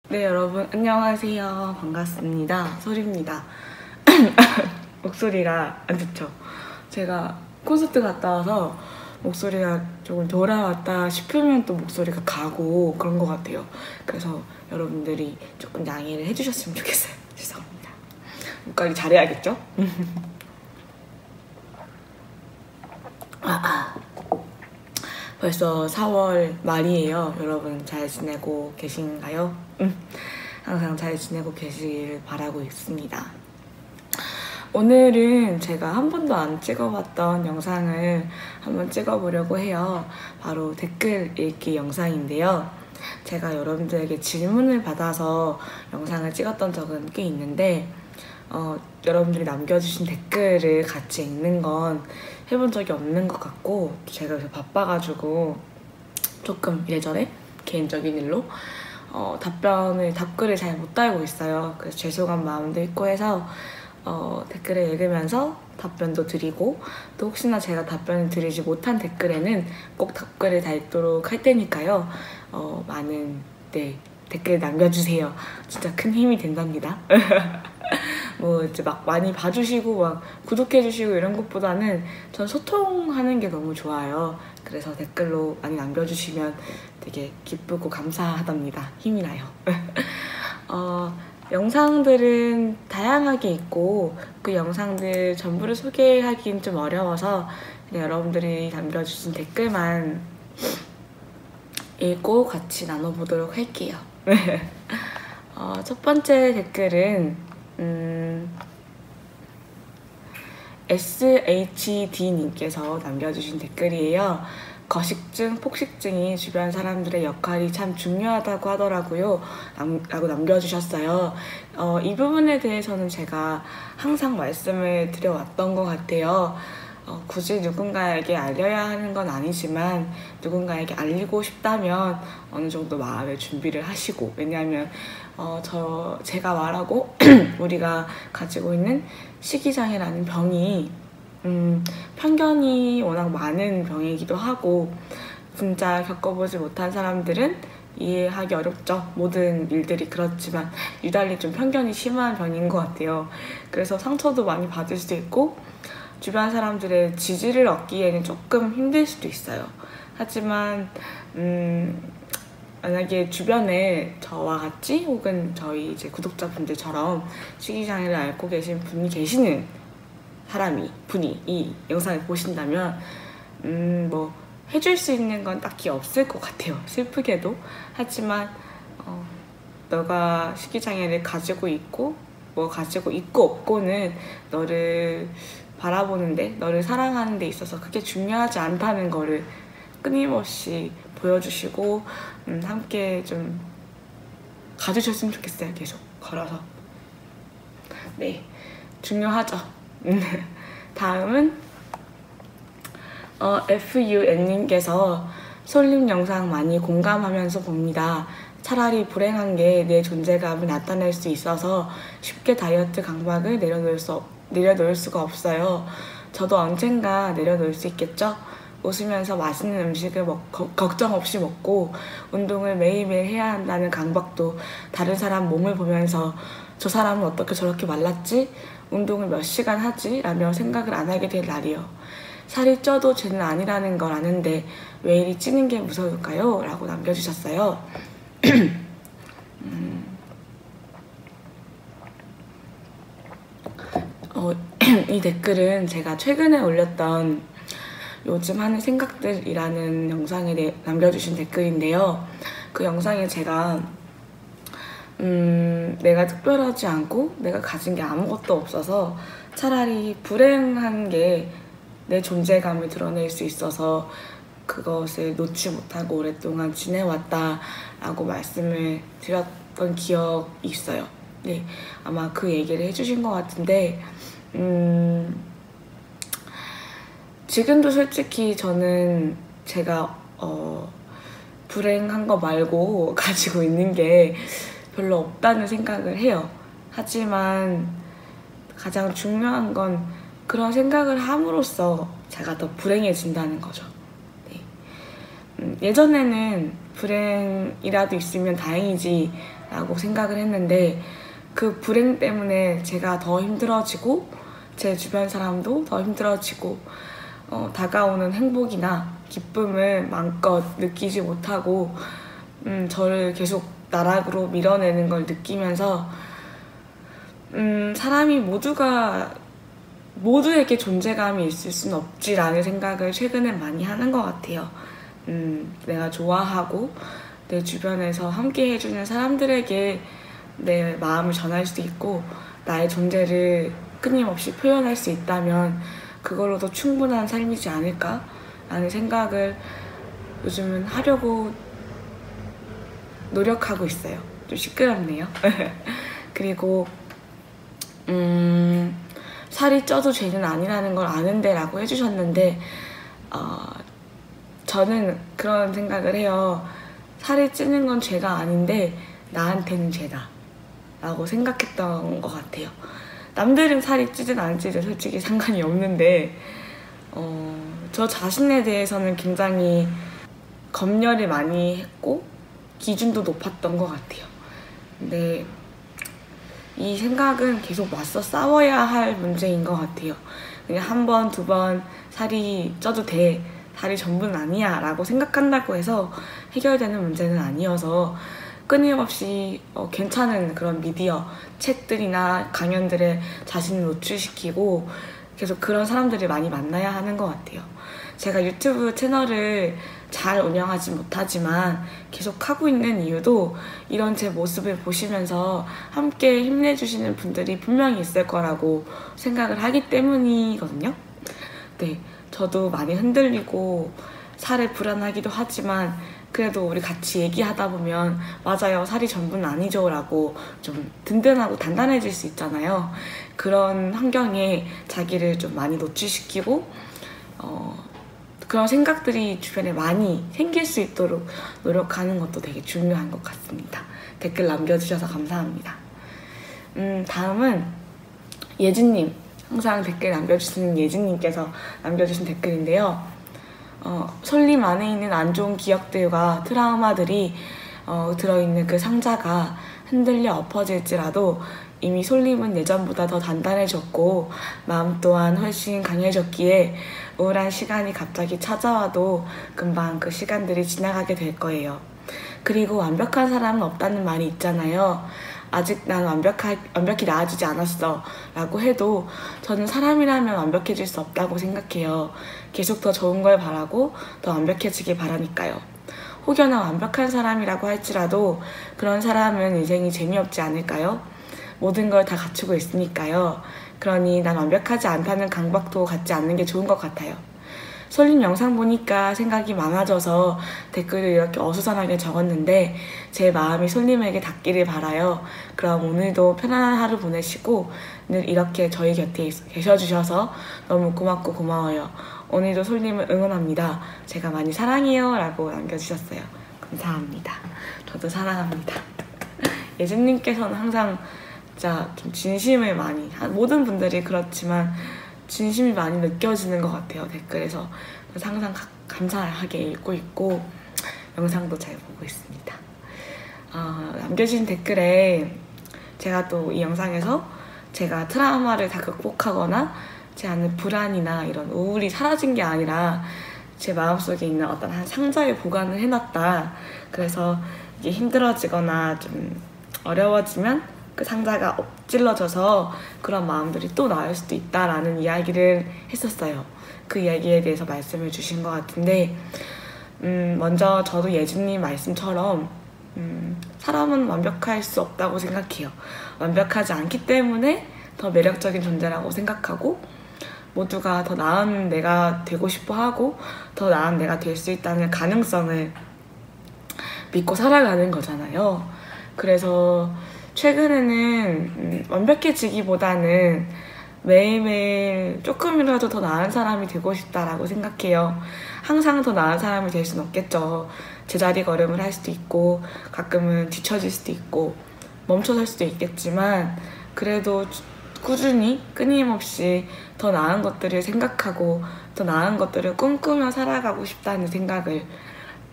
네, 여러분 안녕하세요. 반갑습니다. 소리입니다. 목소리가 안 좋죠? 제가 콘서트 갔다 와서 목소리가 조금 돌아왔다 싶으면 또 목소리가 가고 그런 것 같아요. 그래서 여러분들이 조금 양해를 해주셨으면 좋겠어요. 죄송합니다. 목관리 잘해야겠죠? 벌써 4월 말이에요. 여러분 잘 지내고 계신가요? 항상 잘 지내고 계시길 바라고 있습니다. 오늘은 제가 한 번도 안 찍어봤던 영상을 한번 찍어보려고 해요. 바로 댓글 읽기 영상인데요. 제가 여러분들에게 질문을 받아서 영상을 찍었던 적은 꽤 있는데 여러분들이 남겨주신 댓글을 같이 읽는 건 해본 적이 없는 것 같고, 제가 요새 바빠가지고 조금 이래저래 개인적인 일로 답글을 잘 못 달고 있어요. 그래서 죄송한 마음도 있고 해서 댓글을 읽으면서 답변도 드리고, 또 혹시나 제가 답변을 드리지 못한 댓글에는 꼭 답글을 달도록 할 테니까요. 많은 댓글 남겨주세요. 진짜 큰 힘이 된답니다. 뭐 이제 막 많이 봐주시고 막 구독해주시고 이런 것보다는 전 소통하는 게 너무 좋아요. 그래서 댓글로 많이 남겨주시면 되게 기쁘고 감사하답니다. 힘이 나요. 영상들은 다양하게 있고 그 영상들 전부를 소개하기는 좀 어려워서 그냥 여러분들이 남겨주신 댓글만 읽고 같이 나눠보도록 할게요. 첫 번째 댓글은 SHD님께서 남겨주신 댓글이에요. 거식증, 폭식증이 주변 사람들의 역할이 참 중요하다고 하더라고요. 라고 남겨주셨어요. 이 부분에 대해서는 제가 항상 말씀을 드려왔던 것 같아요. 굳이 누군가에게 알려야 하는 건 아니지만 누군가에게 알리고 싶다면 어느 정도 마음의 준비를 하시고, 왜냐하면 제가 말하고 우리가 가지고 있는 식이장애라는 병이 편견이 워낙 많은 병이기도 하고, 진짜 겪어보지 못한 사람들은 이해하기 어렵죠. 모든 일들이 그렇지만 유달리 좀 편견이 심한 병인 것 같아요. 그래서 상처도 많이 받을 수도 있고 주변 사람들의 지지를 얻기에는 조금 힘들 수도 있어요. 하지만 만약에 주변에 저와 같이 혹은 저희 이제 구독자분들처럼 식이장애를 앓고 계신 분이 계시는 분이 이 영상을 보신다면 뭐 해줄 수 있는 건 딱히 없을 것 같아요. 슬프게도. 하지만 너가 식이장애를 가지고 있고 뭐 가지고 있고 없고는 너를 바라보는데, 너를 사랑하는 데 있어서 그게 중요하지 않다는 거를 끊임없이 보여주시고 함께 좀 가주셨으면 좋겠어요. 계속 걸어서. 네, 중요하죠. 다음은 FUN님께서 솔님 영상 많이 공감하면서 봅니다. 차라리 불행한 게 내 존재감을 나타낼 수 있어서 쉽게 다이어트 강박을 내려놓을 수가 없어요. 저도 언젠가 내려놓을 수 있겠죠? 웃으면서 맛있는 음식을 걱정 없이 먹고 운동을 매일매일 해야 한다는 강박도 다른 사람 몸을 보면서 저 사람은 어떻게 저렇게 말랐지? 운동을 몇 시간 하지? 라며 생각을 안 하게 될 날이요. 살이 쪄도 죄는 아니라는 걸 아는데 왜 이리 찌는 게 무서울까요? 라고 남겨주셨어요. 이 댓글은 제가 최근에 올렸던 요즘 하는 생각들이라는 영상에 남겨주신 댓글인데요. 그 영상에 제가 내가 특별하지 않고 내가 가진 게 아무것도 없어서 차라리 불행한 게 내 존재감을 드러낼 수 있어서 그것을 놓지 못하고 오랫동안 지내왔다라고 말씀을 드렸던 기억이 있어요. 네, 아마 그 얘기를 해주신 것 같은데 지금도 솔직히 저는 제가 불행한 거 말고 가지고 있는 게 별로 없다는 생각을 해요. 하지만 가장 중요한 건 그런 생각을 함으로써 제가 더 불행해진다는 거죠. 네. 예전에는 불행이라도 있으면 다행이지 라고 생각을 했는데 그 불행 때문에 제가 더 힘들어지고 제 주변 사람도 더 힘들어지고 다가오는 행복이나 기쁨을 마음껏 느끼지 못하고 저를 계속 나락으로 밀어내는 걸 느끼면서 사람이 모두에게 존재감이 있을 순 없지라는 생각을 최근에 많이 하는 것 같아요. 내가 좋아하고 내 주변에서 함께 해주는 사람들에게 내 마음을 전할 수 있고 나의 존재를 끊임없이 표현할 수 있다면 그걸로도 충분한 삶이지 않을까? 라는 생각을 요즘은 하려고 노력하고 있어요. 좀 시끄럽네요. 그리고 살이 쪄도 죄는 아니라는 걸 아는데 라고 해주셨는데 저는 그런 생각을 해요. 살이 찌는 건 죄가 아닌데 나한테는 죄다 라고 생각했던 것 같아요. 남들은 살이 찌든 안 찌든 솔직히 상관이 없는데 저 자신에 대해서는 굉장히 검열을 많이 했고 기준도 높았던 것 같아요. 근데 이 생각은 계속 맞서 싸워야 할 문제인 것 같아요. 그냥 한 번, 두 번 살이 쪄도 돼, 살이 전부는 아니야 라고 생각한다고 해서 해결되는 문제는 아니어서 끊임없이 괜찮은 그런 미디어, 책들이나 강연들에 자신을 노출시키고 계속 그런 사람들을 많이 만나야 하는 것 같아요. 제가 유튜브 채널을 잘 운영하지 못하지만 계속 하고 있는 이유도 이런 제 모습을 보시면서 함께 힘내주시는 분들이 분명히 있을 거라고 생각을 하기 때문이거든요. 네, 저도 많이 흔들리고 살에 불안하기도 하지만 그래도 우리 같이 얘기하다 보면 맞아요, 살이 전부는 아니죠 라고 좀 든든하고 단단해질 수 있잖아요. 그런 환경에 자기를 좀 많이 노출시키고 그런 생각들이 주변에 많이 생길 수 있도록 노력하는 것도 되게 중요한 것 같습니다. 댓글 남겨주셔서 감사합니다. 다음은 예진님, 항상 댓글 남겨주시는 예진님께서 남겨주신 댓글인데요. 솔림 안에 있는 안 좋은 기억들과 트라우마들이 들어있는 그 상자가 흔들려 엎어질지라도 이미 솔림은 예전보다 더 단단해졌고 마음 또한 훨씬 강해졌기에 우울한 시간이 갑자기 찾아와도 금방 그 시간들이 지나가게 될 거예요. 그리고 완벽한 사람은 없다는 말이 있잖아요. 아직 난 완벽히 나아지지 않았어 라고 해도 저는 사람이라면 완벽해질 수 없다고 생각해요. 계속 더 좋은 걸 바라고 더 완벽해지길 바라니까요. 혹여나 완벽한 사람이라고 할지라도 그런 사람은 인생이 재미없지 않을까요? 모든 걸 다 갖추고 있으니까요. 그러니 난 완벽하지 않다는 강박도 갖지 않는 게 좋은 것 같아요. 솔림 영상 보니까 생각이 많아져서 댓글을 이렇게 어수선하게 적었는데 제 마음이 솔림에게 닿기를 바라요. 그럼 오늘도 편안한 하루 보내시고 늘 이렇게 저희 곁에 계셔주셔서 너무 고맙고 고마워요. 오늘도 솔림을 응원합니다. 제가 많이 사랑해요 라고 남겨주셨어요. 감사합니다. 저도 사랑합니다. 예진님께서는 항상 진짜 좀 진심을 많이, 모든 분들이 그렇지만 진심이 많이 느껴지는 것 같아요, 댓글에서. 그래서 항상 감사하게 읽고 있고 영상도 잘 보고 있습니다. 남겨주신 댓글에 제가 또 이 영상에서 제가 트라우마를 다 극복하거나 제 안에 불안이나 이런 우울이 사라진 게 아니라 제 마음속에 있는 어떤 한 상자에 보관을 해놨다. 그래서 이게 힘들어지거나 좀 어려워지면 그 상자가 엎질러져서 그런 마음들이 또 나올 수도 있다라는 이야기를 했었어요. 그 이야기에 대해서 말씀을 주신 것 같은데 먼저 저도 예진님 말씀처럼 사람은 완벽할 수 없다고 생각해요. 완벽하지 않기 때문에 더 매력적인 존재라고 생각하고 모두가 더 나은 내가 되고 싶어 하고 더 나은 내가 될 수 있다는 가능성을 믿고 살아가는 거잖아요. 그래서 최근에는 완벽해지기보다는 매일매일 조금이라도 더 나은 사람이 되고 싶다라고 생각해요. 항상 더 나은 사람이 될 수는 없겠죠. 제자리 걸음을 할 수도 있고 가끔은 뒤처질 수도 있고 멈춰설 수도 있겠지만 그래도 꾸준히 끊임없이 더 나은 것들을 생각하고 더 나은 것들을 꿈꾸며 살아가고 싶다는 생각을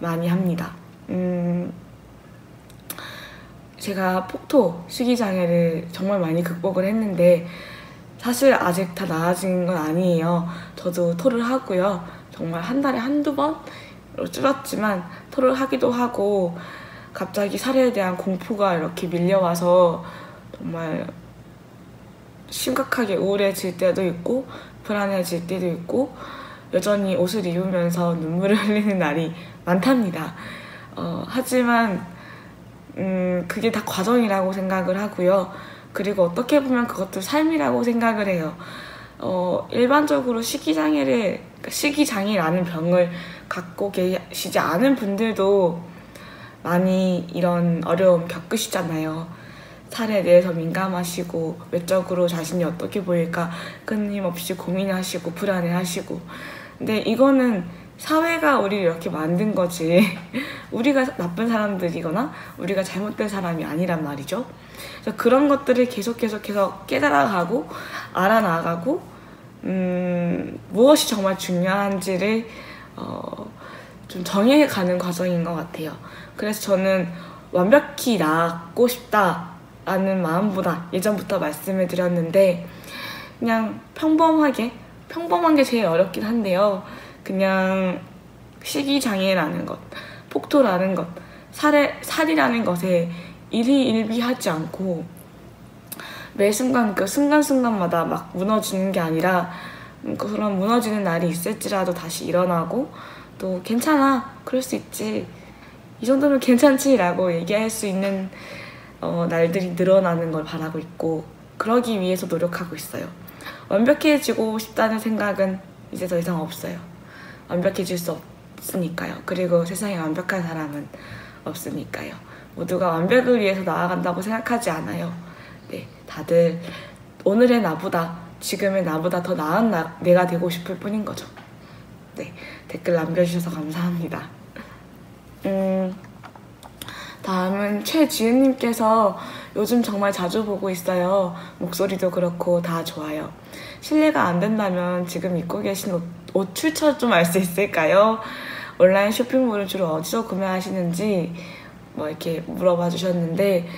많이 합니다. 제가 폭토 식이장애를 정말 많이 극복을 했는데 사실 아직 다 나아진 건 아니에요. 저도 토를 하고요. 정말 한 달에 한두 번으로 줄었지만 토를 하기도 하고 갑자기 살에 대한 공포가 이렇게 밀려와서 정말 심각하게 우울해질 때도 있고 불안해질 때도 있고 여전히 옷을 입으면서 눈물을 흘리는 날이 많답니다. 하지만 그게 다 과정이라고 생각을 하고요. 그리고 어떻게 보면 그것도 삶이라고 생각을 해요. 일반적으로 식이장애라는 병을 갖고 계시지 않은 분들도 많이 이런 어려움 겪으시잖아요. 살에 대해서 민감하시고 외적으로 자신이 어떻게 보일까 끊임없이 고민하시고 불안해하시고. 근데 이거는 사회가 우리를 이렇게 만든 거지 우리가 나쁜 사람들이거나 우리가 잘못된 사람이 아니란 말이죠. 그래서 그런 것들을 계속 깨달아가고 알아나가고 무엇이 정말 중요한지를 좀 정해가는 과정인 것 같아요. 그래서 저는 완벽히 낫고 싶다라는 마음보다 예전부터 말씀을 드렸는데 그냥 평범한 게 제일 어렵긴 한데요. 그냥 식이장애라는 것, 폭토라는 것, 살이라는 것에 일희일비하지 않고 매 순간 그 순간순간마다 막 무너지는 게 아니라 그런 무너지는 날이 있을지라도 다시 일어나고 또 괜찮아, 그럴 수 있지, 이 정도면 괜찮지 라고 얘기할 수 있는 날들이 늘어나는 걸 바라고 있고 그러기 위해서 노력하고 있어요. 완벽해지고 싶다는 생각은 이제 더 이상 없어요. 완벽해질 수 없으니까요. 그리고 세상에 완벽한 사람은 없으니까요. 모두가 완벽을 위해서 나아간다고 생각하지 않아요. 네, 다들 오늘의 나보다, 지금의 나보다 더 나은 내가 되고 싶을 뿐인 거죠. 네, 댓글 남겨주셔서 감사합니다. 다음은 최지은님께서 요즘 정말 자주 보고 있어요. 목소리도 그렇고 다 좋아요. 실례가 안 된다면 지금 입고 계신 옷 출처 좀 알 수 있을까요? 온라인 쇼핑몰을 주로 어디서 구매하시는지 이렇게 물어봐 주셨는데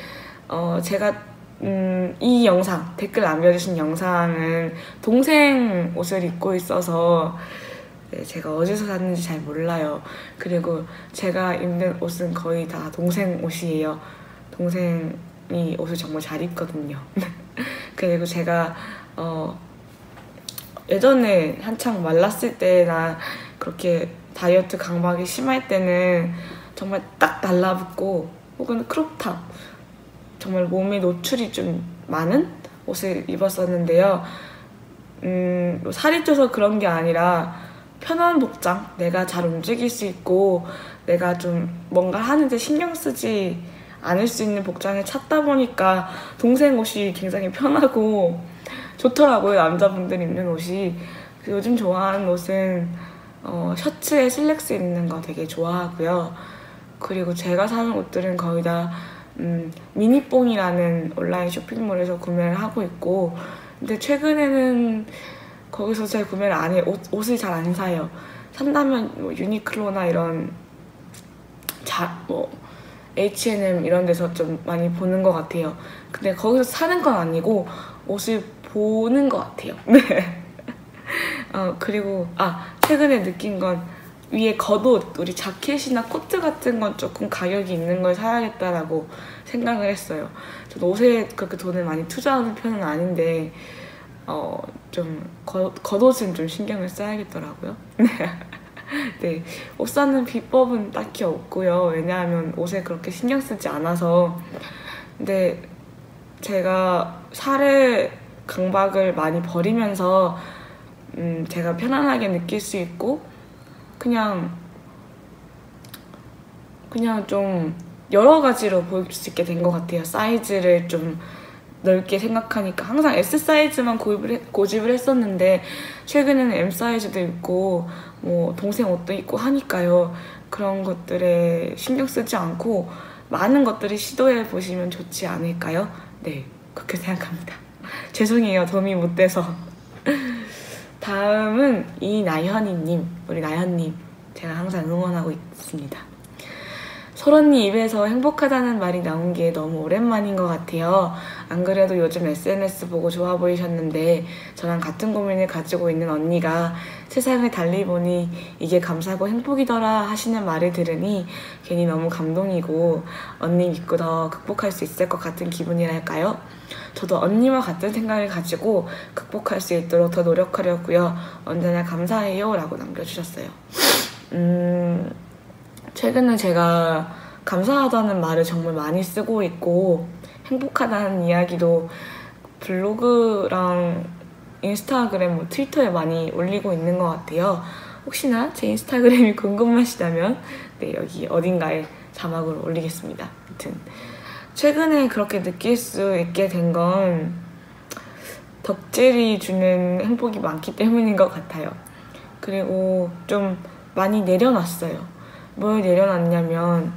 제가 이 영상, 댓글 남겨주신 영상은 동생 옷을 입고 있어서 네, 제가 어디서 샀는지 잘 몰라요. 그리고 제가 입는 옷은 거의 다 동생 옷이에요. 동생이 옷을 정말 잘 입거든요. 그리고 제가 예전에 한창 말랐을 때나 그렇게 다이어트 강박이 심할 때는 정말 딱 달라붙고 혹은 크롭탑, 정말 몸에 노출이 좀 많은 옷을 입었었는데요. 살이 쪄서 그런 게 아니라 편한 복장, 내가 잘 움직일 수 있고 내가 좀 뭔가 하는데 신경 쓰지 않을 수 있는 복장을 찾다 보니까 동생 옷이 굉장히 편하고 좋더라고요. 남자분들 입는 옷이. 요즘 좋아하는 옷은 셔츠에 슬랙스 입는 거 되게 좋아하고요. 그리고 제가 사는 옷들은 거의 다 미니뽕이라는 온라인 쇼핑몰에서 구매를 하고 있고, 근데 최근에는 거기서 잘 구매를 안 해요. 옷을 잘 안 사요. 산다면 유니클로나 이런 H&M 이런 데서 좀 많이 보는 것 같아요. 근데 거기서 사는 건 아니고 옷을 보는 것 같아요. 네. 그리고 최근에 느낀 건 위에 겉옷, 우리 자켓이나 코트 같은 건 조금 가격이 있는 걸 사야겠다라고 생각을 했어요. 저도 옷에 그렇게 돈을 많이 투자하는 편은 아닌데 좀 겉옷은 좀 신경을 써야겠더라고요. 네, 옷 사는 비법은 딱히 없고요. 왜냐하면 옷에 그렇게 신경 쓰지 않아서. 근데 제가 살의 강박을 많이 버리면서 제가 편안하게 느낄 수 있고 그냥 좀 여러 가지로 보일 수 있게 된 것 같아요. 사이즈를 좀 넓게 생각하니까 항상 S 사이즈만 고집을 했었는데 최근에는 M 사이즈도 있고 동생 옷도 있고 하니까요. 그런 것들에 신경 쓰지 않고 많은 것들을 시도해 보시면 좋지 않을까요? 네, 그렇게 생각합니다. 죄송해요, 도움이 못 돼서. 다음은 이나현이님, 우리 나현님, 제가 항상 응원하고 있습니다. 솔언니 입에서 행복하다는 말이 나온 게 너무 오랜만인 것 같아요. 안 그래도 요즘 SNS 보고 좋아 보이셨는데 저랑 같은 고민을 가지고 있는 언니가 세상을 달리 보니 이게 감사하고 행복이더라 하시는 말을 들으니 괜히 너무 감동이고 언니 믿고 더 극복할 수 있을 것 같은 기분이랄까요? 저도 언니와 같은 생각을 가지고 극복할 수 있도록 더 노력하려고요. 언제나 감사해요 라고 남겨주셨어요. 최근에 제가 감사하다는 말을 정말 많이 쓰고 있고 행복하다는 이야기도 블로그랑 인스타그램, 트위터에 많이 올리고 있는 것 같아요. 혹시나 제 인스타그램이 궁금하시다면 네, 여기 어딘가에 자막으로 올리겠습니다. 아무튼 최근에 그렇게 느낄 수 있게 된 건 덕질이 주는 행복이 많기 때문인 것 같아요. 그리고 좀 많이 내려놨어요. 뭘 내려놨냐면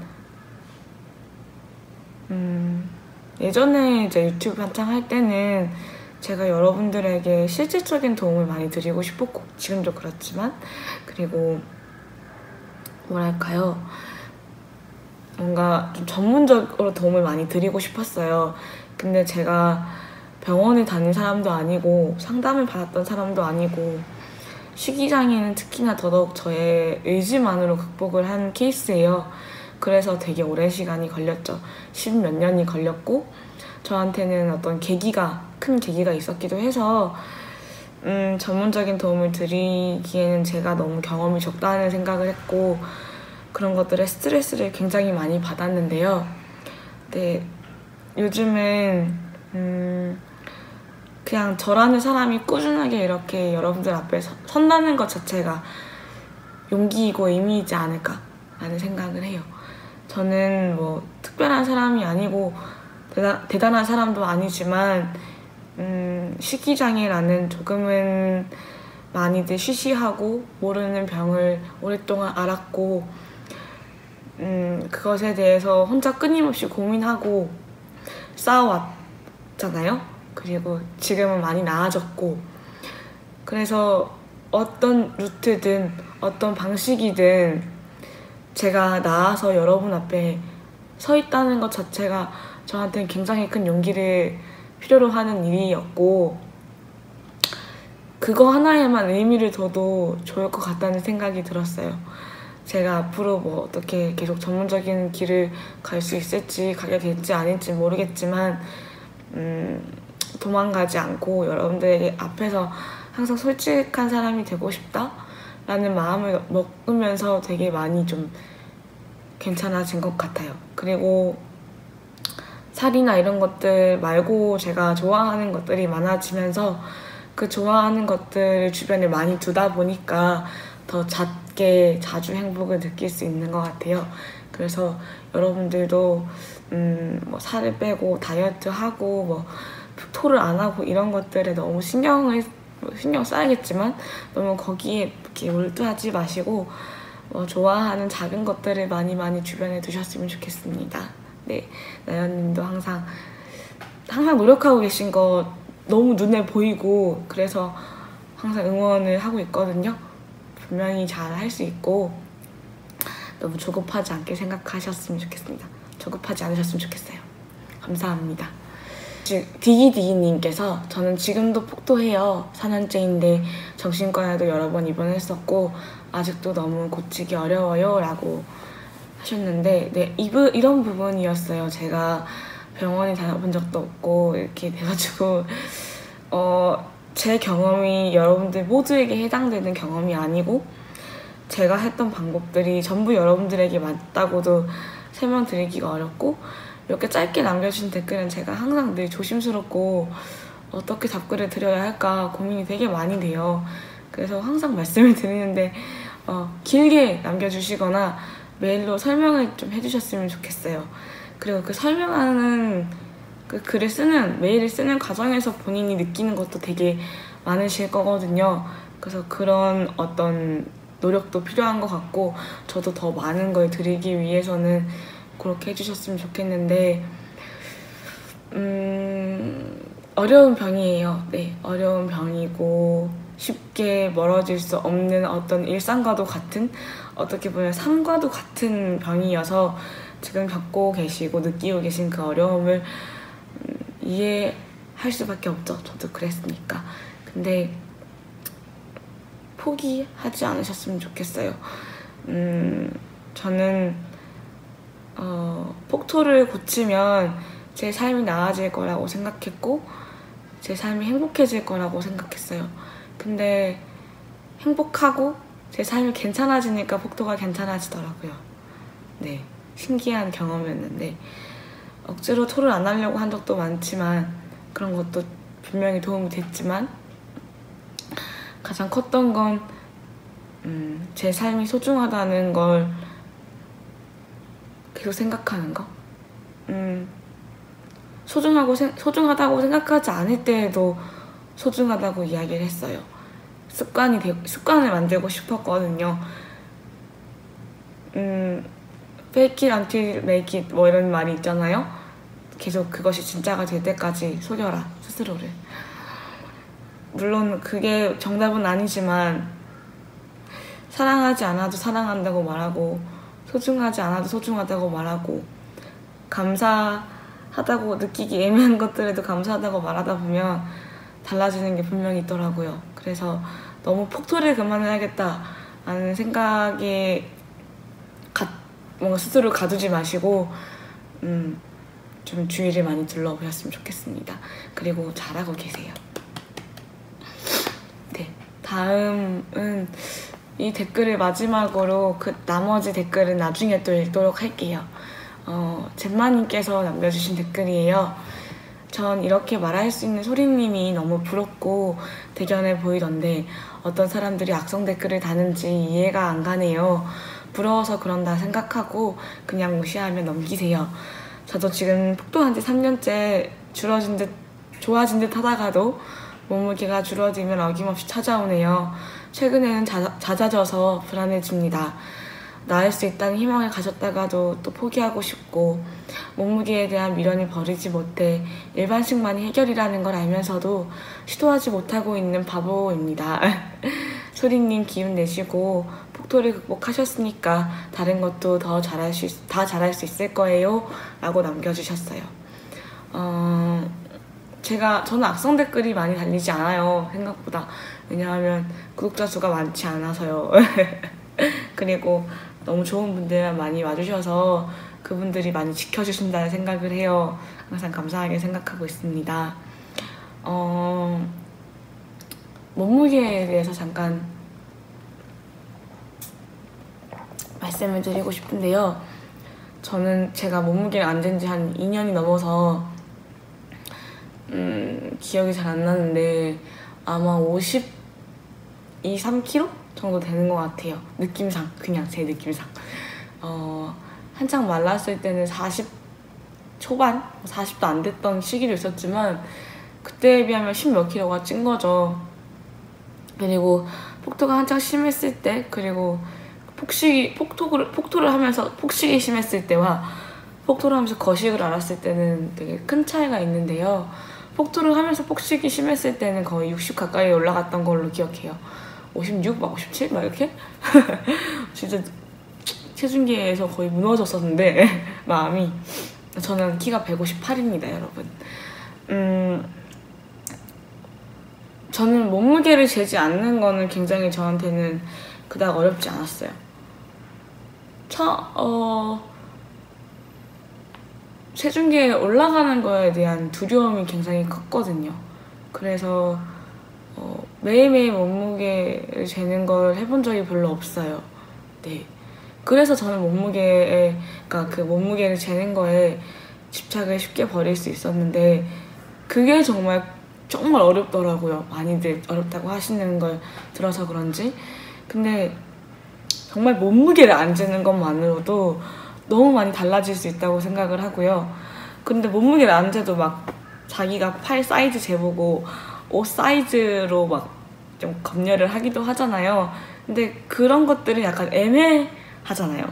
예전에 이제 유튜브 한창 할 때는 제가 여러분들에게 실질적인 도움을 많이 드리고 싶었고 지금도 그렇지만 그리고 뭐랄까요, 뭔가 좀 전문적으로 도움을 많이 드리고 싶었어요. 근데 제가 병원에 다닌 사람도 아니고 상담을 받았던 사람도 아니고 식이장애는 특히나 더더욱 저의 의지만으로 극복을 한 케이스예요. 그래서 되게 오랜 시간이 걸렸죠. 10몇 년이 걸렸고 저한테는 어떤 큰 계기가 있었기도 해서 전문적인 도움을 드리기에는 제가 너무 경험이 적다는 생각을 했고 그런 것들에 스트레스를 굉장히 많이 받았는데요. 근데 요즘은 그냥 저라는 사람이 꾸준하게 이렇게 여러분들 앞에 선다는 것 자체가 용기이고 의미이지 않을까라는 생각을 해요. 저는 뭐 특별한 사람이 아니고 대단한 사람도 아니지만 식이장애라는 조금은 많이들 쉬쉬하고 모르는 병을 오랫동안 앓았고 그것에 대해서 혼자 끊임없이 고민하고 싸워왔잖아요. 그리고 지금은 많이 나아졌고 그래서 어떤 루트든 어떤 방식이든 제가 나아서 여러분 앞에 서 있다는 것 자체가 저한테는 굉장히 큰 용기를 필요로 하는 일이었고 그거 하나에만 의미를 둬도 좋을 것 같다는 생각이 들었어요. 제가 앞으로 뭐 어떻게 계속 전문적인 길을 갈 수 있을지 가게 될지 아닐지 모르겠지만 도망가지 않고 여러분들 앞에서 항상 솔직한 사람이 되고 싶다라는 마음을 먹으면서 되게 많이 좀 괜찮아진 것 같아요. 그리고 살이나 이런 것들 말고 제가 좋아하는 것들이 많아지면서 그 좋아하는 것들을 주변에 많이 두다 보니까 더 잦게 자주 행복을 느낄 수 있는 것 같아요. 그래서 여러분들도 뭐 살을 빼고 다이어트하고 뭐 토를 안 하고 이런 것들에 너무 신경 써야겠지만 너무 거기에 이렇게 몰두하지 마시고 좋아하는 작은 것들을 많이 주변에 두셨으면 좋겠습니다. 네, 나연님도 항상 노력하고 계신 거 너무 눈에 보이고 그래서 항상 응원을 하고 있거든요. 분명히 잘 할 수 있고 너무 조급하지 않게 생각하셨으면 좋겠습니다. 조급하지 않으셨으면 좋겠어요. 감사합니다. 디기디기님께서 저는 지금도 폭도해요. 4년째인데 정신과에도 여러 번 입원했었고 아직도 너무 고치기 어려워요 라고 하셨는데 네, 이런 부분이었어요. 제가 병원에 다녀본 적도 없고 이렇게 돼가지고 제 경험이 여러분들 모두에게 해당되는 경험이 아니고 제가 했던 방법들이 전부 여러분들에게 맞다고도 설명드리기가 어렵고 이렇게 짧게 남겨주신 댓글은 제가 항상 늘 조심스럽고 어떻게 답글을 드려야 할까 고민이 되게 많이 돼요. 그래서 항상 말씀을 드리는데 길게 남겨주시거나 메일로 설명을 좀 해주셨으면 좋겠어요. 그리고 그 설명하는 그 글을 쓰는 메일을 쓰는 과정에서 본인이 느끼는 것도 되게 많으실 거거든요. 그래서 그런 어떤 노력도 필요한 것 같고 저도 더 많은 걸 드리기 위해서는 그렇게 해주셨으면 좋겠는데 어려운 병이에요. 네, 어려운 병이고 쉽게 멀어질 수 없는 어떤 일상과도 같은 어떻게 보면 삶과도 같은 병이어서 지금 겪고 계시고 느끼고 계신 그 어려움을 이해할 수밖에 없죠. 저도 그랬으니까. 근데 포기하지 않으셨으면 좋겠어요. 저는 폭토를 고치면 제 삶이 나아질 거라고 생각했고 제 삶이 행복해질 거라고 생각했어요. 근데 행복하고 제 삶이 괜찮아지니까 폭토가 괜찮아지더라고요. 네, 신기한 경험이었는데 억지로 토를 안 하려고 한 적도 많지만 그런 것도 분명히 도움이 됐지만 가장 컸던 건 제 삶이 소중하다는 걸 계속 생각하는 거. 소중하다고 생각하지 않을 때에도 소중하다고 이야기를 했어요. 습관을 만들고 싶었거든요. fake it until make it 뭐 이런 말이 있잖아요. 계속 그것이 진짜가 될 때까지 속여라 스스로를. 물론 그게 정답은 아니지만 사랑하지 않아도 사랑한다고 말하고 소중하지 않아도 소중하다고 말하고 감사하다고 느끼기 애매한 것들에도 감사하다고 말하다 보면 달라지는 게 분명히 있더라고요. 그래서 너무 폭토를 그만해야겠다라는 생각에 뭔가 스스로 가두지 마시고 좀 주위를 많이 둘러보셨으면 좋겠습니다. 그리고 잘하고 계세요. 네, 다음은 이 댓글을 마지막으로 그 나머지 댓글은 나중에 또 읽도록 할게요. 잼마님께서 남겨주신 댓글이에요. 전 이렇게 말할 수 있는 소리님이 너무 부럽고 대견해 보이던데 어떤 사람들이 악성 댓글을 다는지 이해가 안 가네요. 부러워서 그런다 생각하고 그냥 무시하며 넘기세요. 저도 지금 폭도한 지 3년째 좋아진 듯 하다가도 몸무게가 줄어들면 어김없이 찾아오네요. 최근에는 잦아져서 불안해집니다. 나을 수 있다는 희망을 가졌다가도 또 포기하고 싶고 몸무게에 대한 미련을 버리지 못해 일반식만이 해결이라는 걸 알면서도 시도하지 못하고 있는 바보입니다. 소리님 기운 내시고 폭토를 극복하셨으니까 다른 것도 다 잘할 수 있을 거예요 라고 남겨주셨어요. 저는 악성 댓글이 많이 달리지 않아요. 생각보다. 왜냐하면 구독자 수가 많지 않아서요. 그리고 너무 좋은 분들만 많이 와주셔서 그분들이 많이 지켜주신다는 생각을 해요. 항상 감사하게 생각하고 있습니다. 몸무게에 대해서 잠깐 말씀을 드리고 싶은데요. 저는 제가 몸무게를 안 재는 지 한 2년이 넘어서 기억이 잘 안 나는데 아마 52, 3kg 정도 되는 것 같아요. 느낌상, 그냥 제 느낌상. 한창 말랐을 때는 40 초반? 40도 안 됐던 시기도 있었지만 그때에 비하면 10몇 킬로가 찐 거죠. 그리고 폭토가 한창 심했을 때, 그리고 폭토를 하면서 폭식이 심했을 때와 폭토를 하면서 거식을 알았을 때는 되게 큰 차이가 있는데요. 폭토를 하면서 폭식이 심했을 때는 거의 60 가까이 올라갔던 걸로 기억해요. 56, 막 57? 막 이렇게? 진짜 체중계에서 거의 무너졌었는데 마음이. 저는 키가 158입니다, 여러분. 저는 몸무게를 재지 않는 거는 굉장히 저한테는 그닥 어렵지 않았어요. 체중계에 올라가는 거에 대한 두려움이 굉장히 컸거든요. 그래서 매일매일 몸무게를 재는 걸 해본 적이 별로 없어요. 네. 그래서 저는 그 몸무게를 재는 거에 집착을 쉽게 버릴 수 있었는데 그게 정말 어렵더라고요. 많이들 어렵다고 하시는 걸 들어서 그런지. 근데 정말 몸무게를 안 재는 것만으로도 너무 많이 달라질 수 있다고 생각을 하고요. 근데 몸무게를 안 재도 막 자기가 팔 사이즈 재보고 옷 사이즈로 막 좀 검열을 하기도 하잖아요. 근데 그런 것들은 약간 애매하잖아요.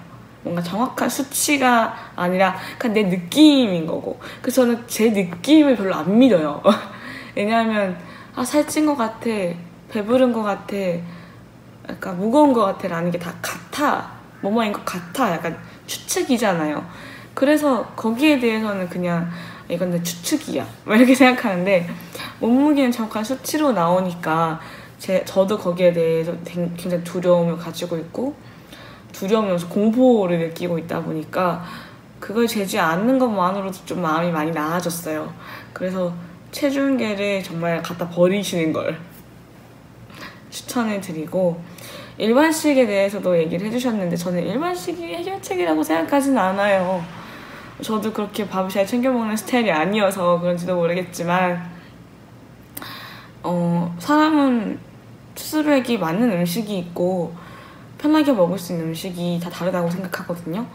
뭔가 정확한 수치가 아니라 그냥 내 느낌인 거고. 그래서 저는 제 느낌을 별로 안 믿어요. 왜냐하면 살찐 것 같아, 배부른 것 같아, 약간 무거운 것 같아 라는 게 다 같아, 뭐뭐인 것 같아, 약간 추측이잖아요. 그래서 거기에 대해서는 그냥 이건 내 추측이야 막 이렇게 생각하는데, 몸무게는 정확한 수치로 나오니까 저도 거기에 대해서 굉장히 두려움을 가지고 있고, 두려우면서 공포를 느끼고 있다 보니까 그걸 재지 않는 것만으로도 좀 마음이 많이 나아졌어요. 그래서 체중계를 정말 갖다 버리시는 걸 추천을 드리고, 일반식에 대해서도 얘기를 해주셨는데 저는 일반식이 해결책이라고 생각하진 않아요. 저도 그렇게 밥을 잘 챙겨 먹는 스타일이 아니어서 그런지도 모르겠지만, 사람은 스스로에게 맞는 음식이 있고 편하게 먹을 수 있는 음식이 다 다르다고 생각하거든요.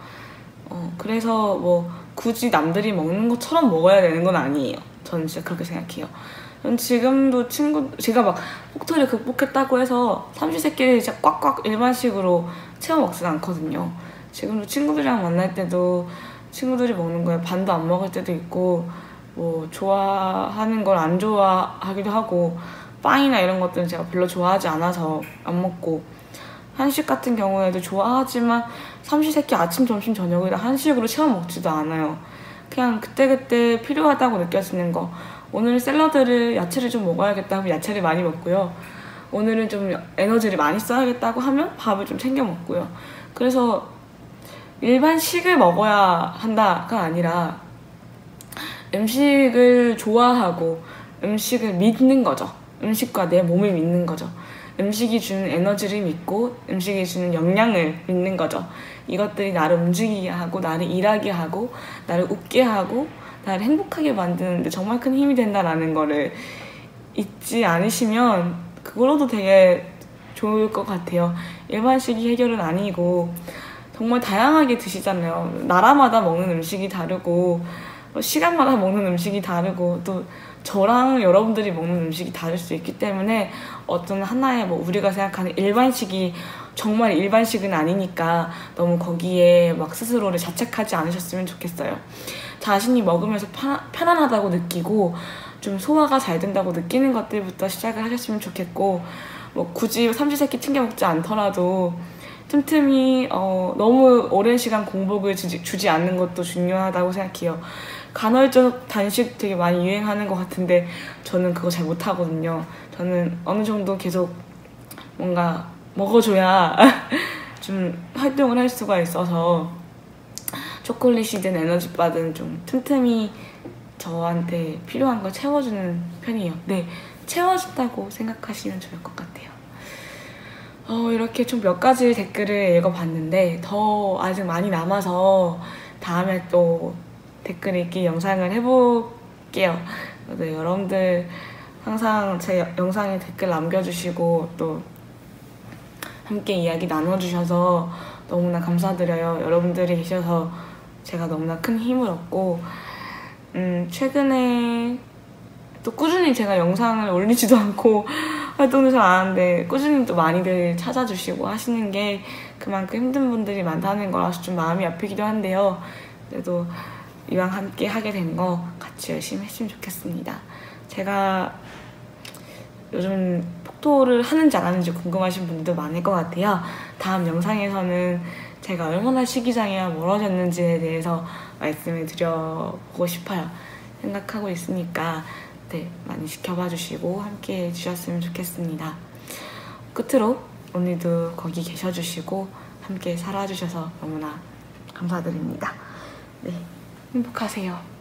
그래서 뭐 굳이 남들이 먹는 것처럼 먹어야 되는 건 아니에요. 저는 진짜 그렇게 생각해요. 전 지금도 제가 막 폭토를 극복했다고 해서 삼시세끼를 진짜 꽉꽉 일반식으로 채워 먹진 않거든요. 지금도 친구들이랑 만날 때도 친구들이 먹는 거에 반도 안 먹을 때도 있고, 뭐 좋아하는 걸 안 좋아하기도 하고, 빵이나 이런 것들은 제가 별로 좋아하지 않아서 안 먹고, 한식 같은 경우에도 좋아하지만 삼시세끼 아침, 점심, 저녁을 다 한식으로 채워 먹지도 않아요. 그냥 그때그때 필요하다고 느껴지는 거. 오늘 샐러드를, 야채를 좀 먹어야겠다 하면 야채를 많이 먹고요. 오늘은 좀 에너지를 많이 써야겠다고 하면 밥을 좀 챙겨 먹고요. 그래서 일반식을 먹어야 한다가 아니라 음식을 좋아하고 음식을 믿는 거죠. 음식과 내 몸을 믿는 거죠. 음식이 주는 에너지를 믿고 음식이 주는 영양을 믿는 거죠. 이것들이 나를 움직이게 하고, 나를 일하게 하고, 나를 웃게 하고, 나를 행복하게 만드는데 정말 큰 힘이 된다라는 거를 잊지 않으시면 그걸로도 되게 좋을 것 같아요. 일반식이 해결은 아니고 정말 다양하게 드시잖아요. 나라마다 먹는 음식이 다르고 시간마다 먹는 음식이 다르고, 또 저랑 여러분들이 먹는 음식이 다를 수 있기 때문에 어떤 하나의 뭐 우리가 생각하는 일반식이 정말 일반식은 아니니까 너무 거기에 막 스스로를 자책하지 않으셨으면 좋겠어요. 자신이 먹으면서 편안하다고 느끼고 좀 소화가 잘 된다고 느끼는 것들부터 시작을 하셨으면 좋겠고, 뭐 굳이 삼시세끼 챙겨 먹지 않더라도 틈틈이 너무 오랜 시간 공복을 주지 않는 것도 중요하다고 생각해요. 간헐적 단식 되게 많이 유행하는 것 같은데 저는 그거 잘 못하거든요. 저는 어느 정도 계속 뭔가 먹어줘야 좀 활동을 할 수가 있어서 초콜릿이든 에너지바든 좀 틈틈이 저한테 필요한 걸 채워주는 편이에요. 네, 채워준다고 생각하시면 좋을 것 같아요. 이렇게 좀 몇 가지 댓글을 읽어봤는데 더 아직 많이 남아서 다음에 또 댓글 읽기 영상을 해볼게요. 네, 여러분들 항상 제 영상에 댓글 남겨주시고 또 함께 이야기 나눠주셔서 너무나 감사드려요. 여러분들이 계셔서 제가 너무나 큰 힘을 얻고, 최근에 또 꾸준히 제가 영상을 올리지도 않고 활동도 잘 안 하는데 꾸준히 또 많이들 찾아주시고 하시는 게 그만큼 힘든 분들이 많다는 거라서 좀 마음이 아프기도 한데요. 그래도 이왕 함께 하게 된 거 같이 열심히 했으면 좋겠습니다. 제가 요즘 폭토를 하는지 안 하는지 궁금하신 분들도 많을 것 같아요. 다음 영상에서는 제가 얼마나 식이장애와 멀어졌는지에 대해서 말씀을 드려보고 싶어요. 생각하고 있으니까 네, 많이 지켜봐 주시고 함께 해주셨으면 좋겠습니다. 끝으로 오늘도 거기 계셔주시고 함께 살아주셔서 너무나 감사드립니다. 네, 행복하세요.